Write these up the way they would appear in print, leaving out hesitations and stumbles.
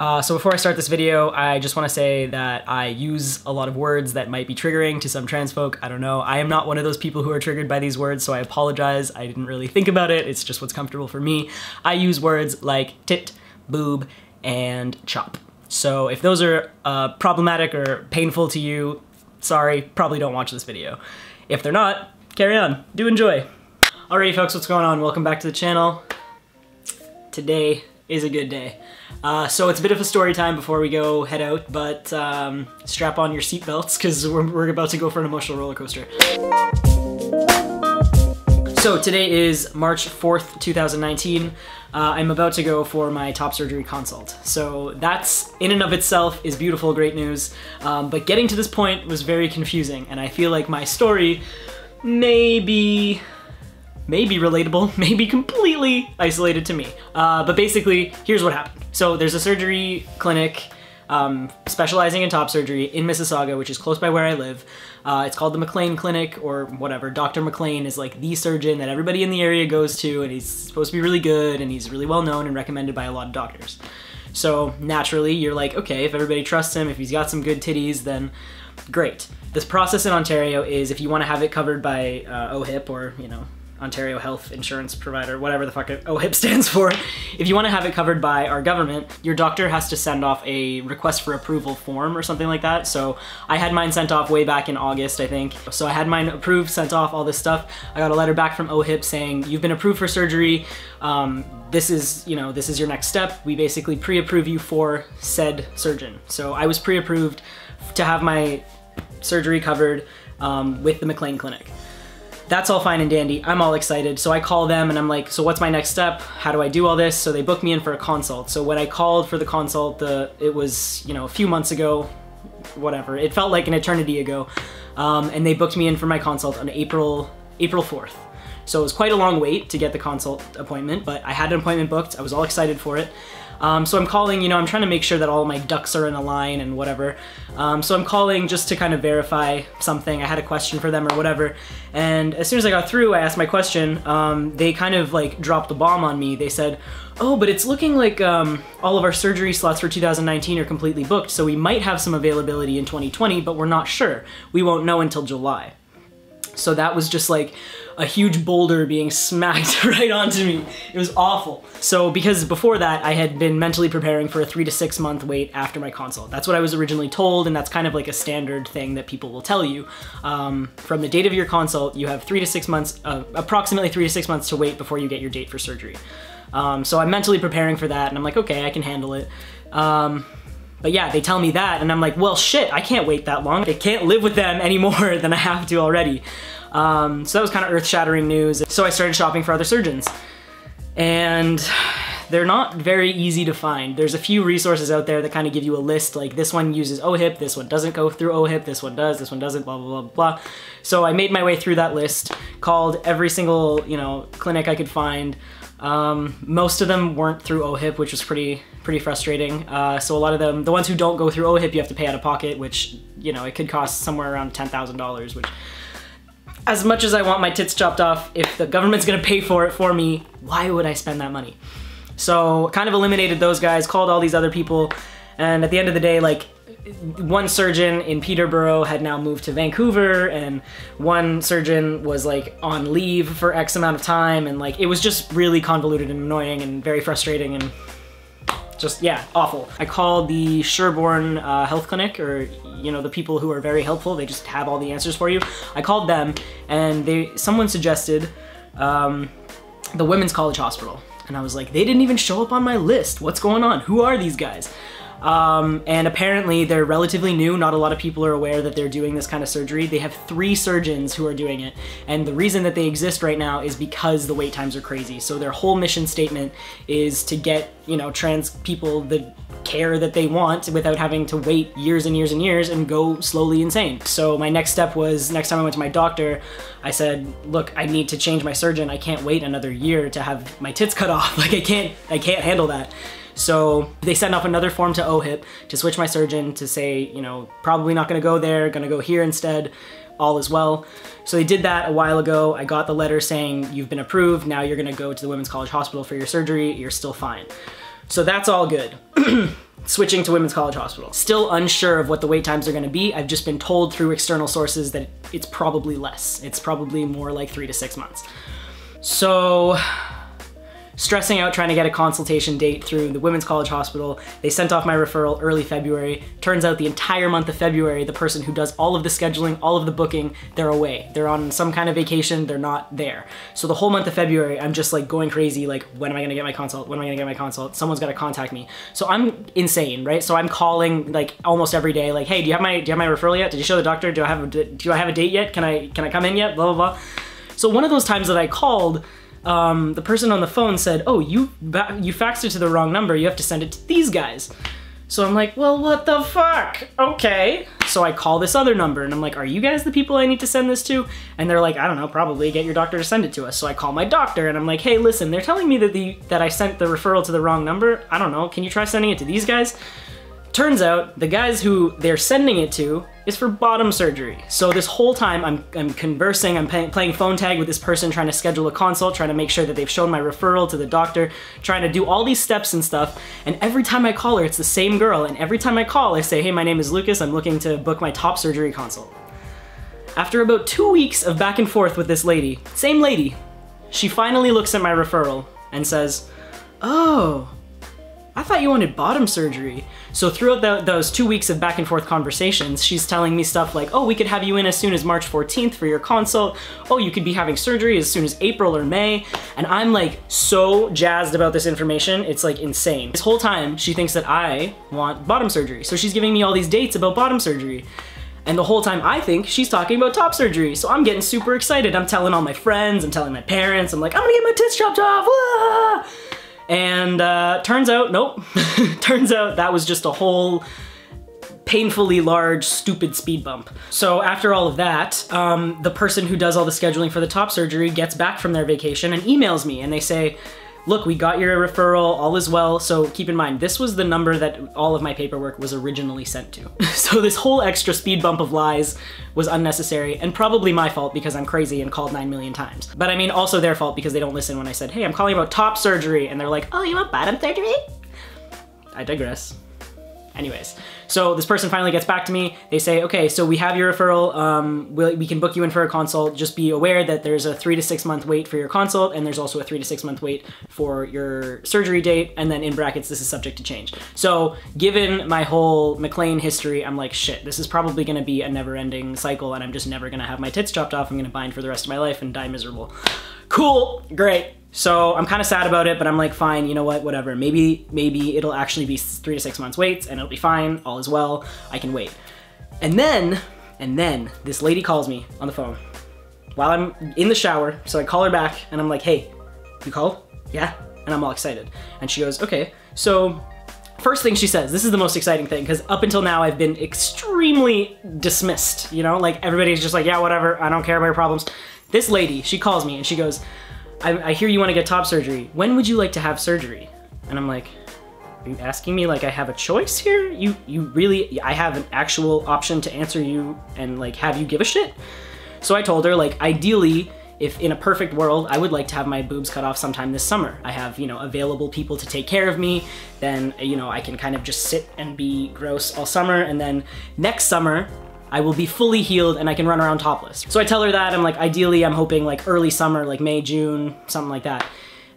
So before I start this video, I just want to say that I use a lot of words that might be triggering to some trans folk. I don't know. I am not one of those people who are triggered by these words, so I apologize. I didn't really think about it. It's just what's comfortable for me. I use words like tit, boob, and chop. So if those are problematic or painful to you, sorry, probably don't watch this video. If they're not, carry on. Do enjoy. Alrighty folks, what's going on? Welcome back to the channel. Today is a good day. So it's a bit of a story time before we go head out, but strap on your seatbelts because we're about to go for an emotional roller coaster. So today is March 4th, 2019. I'm about to go for my top surgery consult. So that's, in and of itself, is beautiful, great news. But getting to this point was very confusing, and I feel like my story may be relatable, maybe completely isolated to me. But basically, here's what happened. So there's a surgery clinic specializing in top surgery in Mississauga, which is close by where I live. It's called the McLean Clinic or whatever. Dr. McLean is like the surgeon that everybody in the area goes to, and he's supposed to be really good, and he's really well known and recommended by a lot of doctors. So naturally, you're like, okay, if everybody trusts him, if he's got some good titties, then great. This process in Ontario is if you want to have it covered by OHIP, or, you know, Ontario Health Insurance Provider, whatever the fuck OHIP stands for. If you want to have it covered by our government, your doctor has to send off a request for approval form or something like that. So I had mine sent off way back in August, I think. So I had mine approved, sent off, all this stuff. I got a letter back from OHIP saying, you've been approved for surgery. This is your next step. We basically pre-approve you for said surgeon. So I was pre-approved to have my surgery covered with the McLean Clinic. That's all fine and dandy. I'm all excited. So I call them and I'm like, so what's my next step? How do I do all this? So they booked me in for a consult. So when I called for the consult, it was, you know, a few months ago, whatever. It felt like an eternity ago. And they booked me in for my consult on April 4th. So it was quite a long wait to get the consult appointment, but I had an appointment booked. I was all excited for it. So I'm calling, you know, I'm trying to make sure that all my ducks are in a line and whatever. So I'm calling just to kind of verify something. I had a question for them or whatever. And as soon as I got through, I asked my question. They kind of like dropped the bomb on me. They said, oh, but it's looking like all of our surgery slots for 2019 are completely booked. So we might have some availability in 2020, but we're not sure. We won't know until July. So that was just like a huge boulder being smacked right onto me. It was awful. So because before that, I had been mentally preparing for a 3 to 6 month wait after my consult. That's what I was originally told, and that's kind of like a standard thing that people will tell you. From the date of your consult, you have 3 to 6 months, approximately 3 to 6 months to wait before you get your date for surgery. So I'm mentally preparing for that, and I'm like, okay, I can handle it. But yeah, they tell me that, and I'm like, well, shit, I can't wait that long. I can't live with them any more than I have to already. So that was kind of earth-shattering news. So I started shopping for other surgeons. And they're not very easy to find. There's a few resources out there that kind of give you a list, like this one uses OHIP, this one doesn't go through OHIP, this one does, this one doesn't, blah, blah, blah, blah. So I made my way through that list, called every single, you know, clinic I could find. Most of them weren't through OHIP, which was pretty frustrating. So a lot of them, the ones who don't go through OHIP, you have to pay out of pocket, which, you know, it could cost somewhere around $10,000, which, as much as I want my tits chopped off, if the government's gonna pay for it for me, why would I spend that money? So kind of eliminated those guys, called all these other people, and at the end of the day, like, one surgeon in Peterborough had now moved to Vancouver, and one surgeon was like on leave for X amount of time, and like it was just really convoluted and annoying and very frustrating and just, yeah, awful. I called the Sherbourne Health Clinic, or, you know, the people who are very helpful. They just have all the answers for you. I called them, and someone suggested the Women's College Hospital. And I was like, they didn't even show up on my list. What's going on? Who are these guys? And apparently they're relatively new. Not a lot of people are aware that they're doing this kind of surgery. They have 3 surgeons who are doing it. And the reason that they exist right now is because the wait times are crazy. So their whole mission statement is to get, you know, trans people the care that they want without having to wait years and years and years and go slowly insane. So my next step was, next time I went to my doctor, I said, look, I need to change my surgeon. I can't wait another year to have my tits cut off. Like I can't handle that. So they sent off another form to OHIP to switch my surgeon, to say, you know, probably not gonna go there, gonna go here instead, all is well. So they did that a while ago. I got the letter saying, you've been approved, now you're gonna go to the Women's College Hospital for your surgery, you're still fine. So that's all good. switching to Women's College Hospital. Still unsure of what the wait times are gonna be. I've just been told through external sources that it's probably less. It's probably more like 3 to 6 months. So, stressing out trying to get a consultation date through the Women's College Hospital. They sent off my referral early February. Turns out the entire month of February, the person who does all of the scheduling, all of the booking, they're away. They're on some kind of vacation, they're not there. So the whole month of February, I'm just like going crazy, like, when am I gonna get my consult? When am I gonna get my consult? Someone's gotta contact me. So I'm insane, right? So I'm calling like almost every day, like, hey, do you have my referral yet? Did you show the doctor? Do I have a date yet? Can I come in yet? Blah, blah, blah. So one of those times that I called, the person on the phone said, oh, you faxed it to the wrong number, you have to send it to these guys. So I'm like, well, what the fuck? Okay. So I call this other number and I'm like, are you guys the people I need to send this to? And they're like, I don't know, probably get your doctor to send it to us. So I call my doctor and I'm like, hey, listen, they're telling me that I sent the referral to the wrong number. I don't know, can you try sending it to these guys? Turns out the guys who they're sending it to is for bottom surgery. So this whole time I'm conversing, I'm playing phone tag with this person, trying to schedule a consult, trying to make sure that they've shown my referral to the doctor, trying to do all these steps and stuff. And every time I call her, it's the same girl. And every time I call, I say, hey, my name is Lucas. I'm looking to book my top surgery consult. After about 2 weeks of back and forth with this lady, same lady, she finally looks at my referral and says, oh, I thought you wanted bottom surgery. So throughout those 2 weeks of back and forth conversations, she's telling me stuff like, oh, we could have you in as soon as March 14th for your consult. Oh, you could be having surgery as soon as April or May. And I'm like so jazzed about this information, it's like insane. This whole time, she thinks that I want bottom surgery. So she's giving me all these dates about bottom surgery. And the whole time I think she's talking about top surgery. So I'm getting super excited. I'm telling all my friends, I'm telling my parents, I'm like, I'm gonna get my tits chopped off. Ah! And turns out, nope. Turns out that was just a whole painfully large, stupid speed bump. So after all of that, the person who does all the scheduling for the top surgery gets back from their vacation and emails me and they say, look, we got your referral, all is well. So keep in mind, this was the number that all of my paperwork was originally sent to. So this whole extra speed bump of lies was unnecessary and probably my fault because I'm crazy and called 9 million times. But I mean, also their fault because they don't listen when I said, hey, I'm calling about top surgery. And they're like, oh, you want bottom surgery? I digress. Anyways, so this person finally gets back to me. They say, okay, so we have your referral. We can book you in for a consult. Just be aware that there's a 3 to 6 month wait for your consult, and there's also a 3 to 6 month wait for your surgery date, and then in brackets, this is subject to change. So given my whole McLean history, I'm like, shit, this is probably gonna be a never-ending cycle, and I'm just never gonna have my tits chopped off. I'm gonna bind for the rest of my life and die miserable. Cool, great. So I'm kind of sad about it, but I'm like, fine, you know what, whatever. Maybe it'll actually be 3 to 6 months waits and it'll be fine, all is well, I can wait. And then this lady calls me on the phone while I'm in the shower. So I call her back and I'm like, hey, you called? Yeah? And I'm all excited. And she goes, okay, so first thing she says, this is the most exciting thing, because up until now I've been extremely dismissed, you know? Like everybody's just like, yeah, whatever, I don't care about your problems. This lady, she calls me and she goes, I hear you want to get top surgery. When would you like to have surgery? And I'm like, are you asking me like I have a choice here? You really, I have an actual option to answer you and like have you give a shit? So I told her like, ideally, if in a perfect world, I would like to have my boobs cut off sometime this summer. I have, you know, available people to take care of me. Then, you know, I can kind of just sit and be gross all summer. And then next summer, I will be fully healed and I can run around topless. So I tell her that, I'm like, ideally I'm hoping like early summer, like May, June, something like that.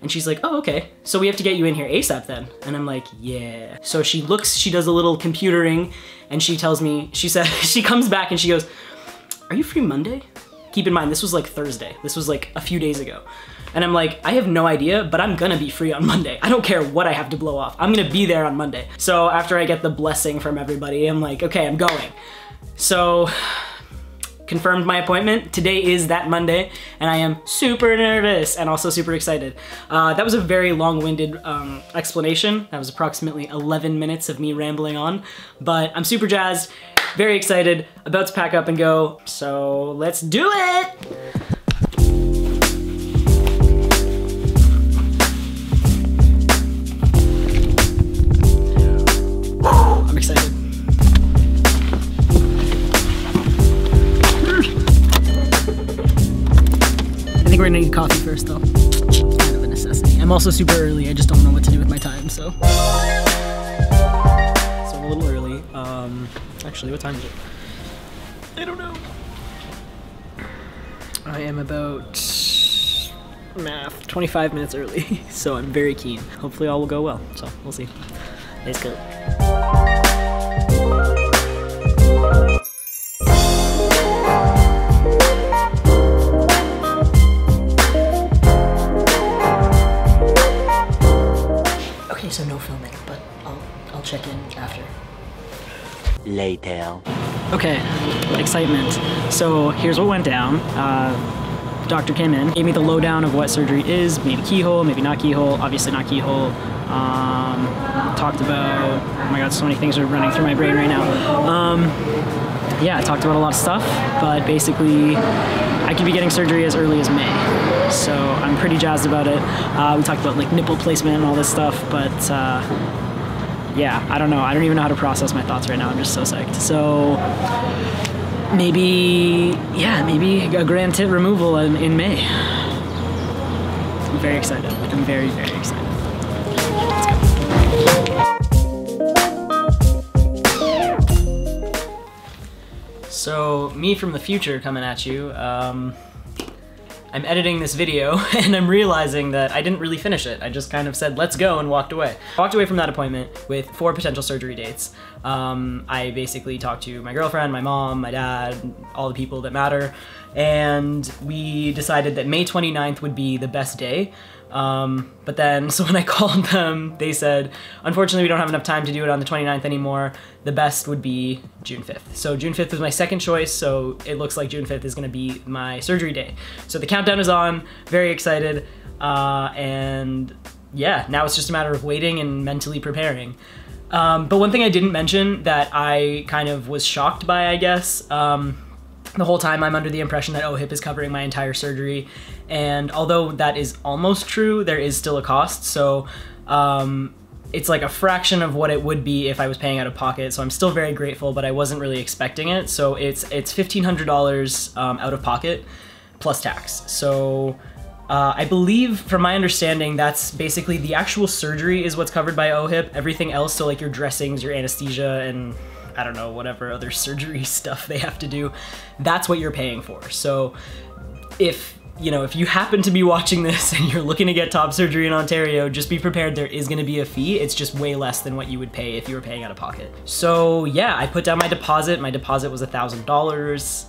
And she's like, oh, okay. So we have to get you in here ASAP then. And I'm like, yeah. So she does a little computering and she tells me, she said, she comes back and she goes, are you free Monday? Keep in mind, this was like Thursday. This was like a few days ago. And I'm like, I have no idea, but I'm gonna be free on Monday. I don't care what I have to blow off. I'm gonna be there on Monday. So after I get the blessing from everybody, I'm like, okay, I'm going. So, confirmed my appointment. Today is that Monday, and I am super nervous and also super excited. That was a very long-winded explanation. That was approximately 11 minutes of me rambling on, but I'm super jazzed, very excited, about to pack up and go, so let's do it! I'm excited. I think we're gonna need coffee first though. It's kind of a necessity. I'm also super early, I just don't know what to do with my time, so. Actually, what time is it? I don't know. I am about 25 minutes early, so I'm very keen. Hopefully all will go well, so we'll see. Let's go. Okay, so no filming, but I'll check in after. Later. Okay, excitement. So here's what went down. The doctor came in, gave me the lowdown of what surgery is, maybe keyhole, maybe not keyhole, obviously not keyhole. Talked about, oh my god, so many things are running through my brain right now. Yeah, talked about a lot of stuff, but basically I could be getting surgery as early as May. So I'm pretty jazzed about it. We talked about like nipple placement and all this stuff, but yeah, I don't know. I don't even know how to process my thoughts right now. I'm just so psyched. So maybe, yeah, maybe a grand tit removal in May. I'm very excited. I'm very, very excited. Let's go. So me from the future coming at you. I'm editing this video and I'm realizing that I didn't really finish it. I just kind of said, let's go, and walked away. Walked away from that appointment with 4 potential surgery dates. I basically talked to my girlfriend, my mom, my dad, all the people that matter, and we decided that May 29th would be the best day. But then, so when I called them, they said, unfortunately we don't have enough time to do it on the 29th anymore. The best would be June 5th. So June 5th was my second choice, so it looks like June 5th is gonna be my surgery day. So the countdown is on, very excited, and yeah, now it's just a matter of waiting and mentally preparing. But one thing I didn't mention that I kind of was shocked by, I guess, the whole time I'm under the impression that OHIP is covering my entire surgery, and although that is almost true, there is still a cost, so it's like a fraction of what it would be if I was paying out of pocket, so I'm still very grateful, but I wasn't really expecting it. So it's $1,500 out of pocket plus tax. So I believe, from my understanding, that's basically the actual surgery is what's covered by OHIP. Everything else, so like your dressings, your anesthesia, and I don't know, whatever other surgery stuff they have to do, that's what you're paying for. So if you happen to be watching this and you're looking to get top surgery in Ontario, just be prepared, there is gonna be a fee. It's just way less than what you would pay if you were paying out of pocket. So yeah, I put down my deposit. My deposit was $1,000.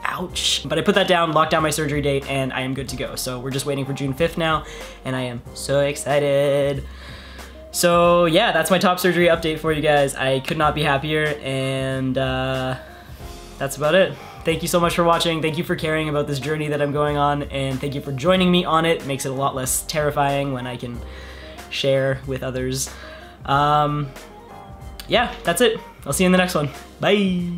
Ouch. But I put that down, locked down my surgery date, and I am good to go. So we're just waiting for June 5th now, and I am so excited. So yeah, that's my top surgery update for you guys. I could not be happier, and that's about it. Thank you so much for watching. Thank you for caring about this journey that I'm going on, and thank you for joining me on it. It makes it a lot less terrifying when I can share with others. Yeah, that's it. I'll see you in the next one. Bye.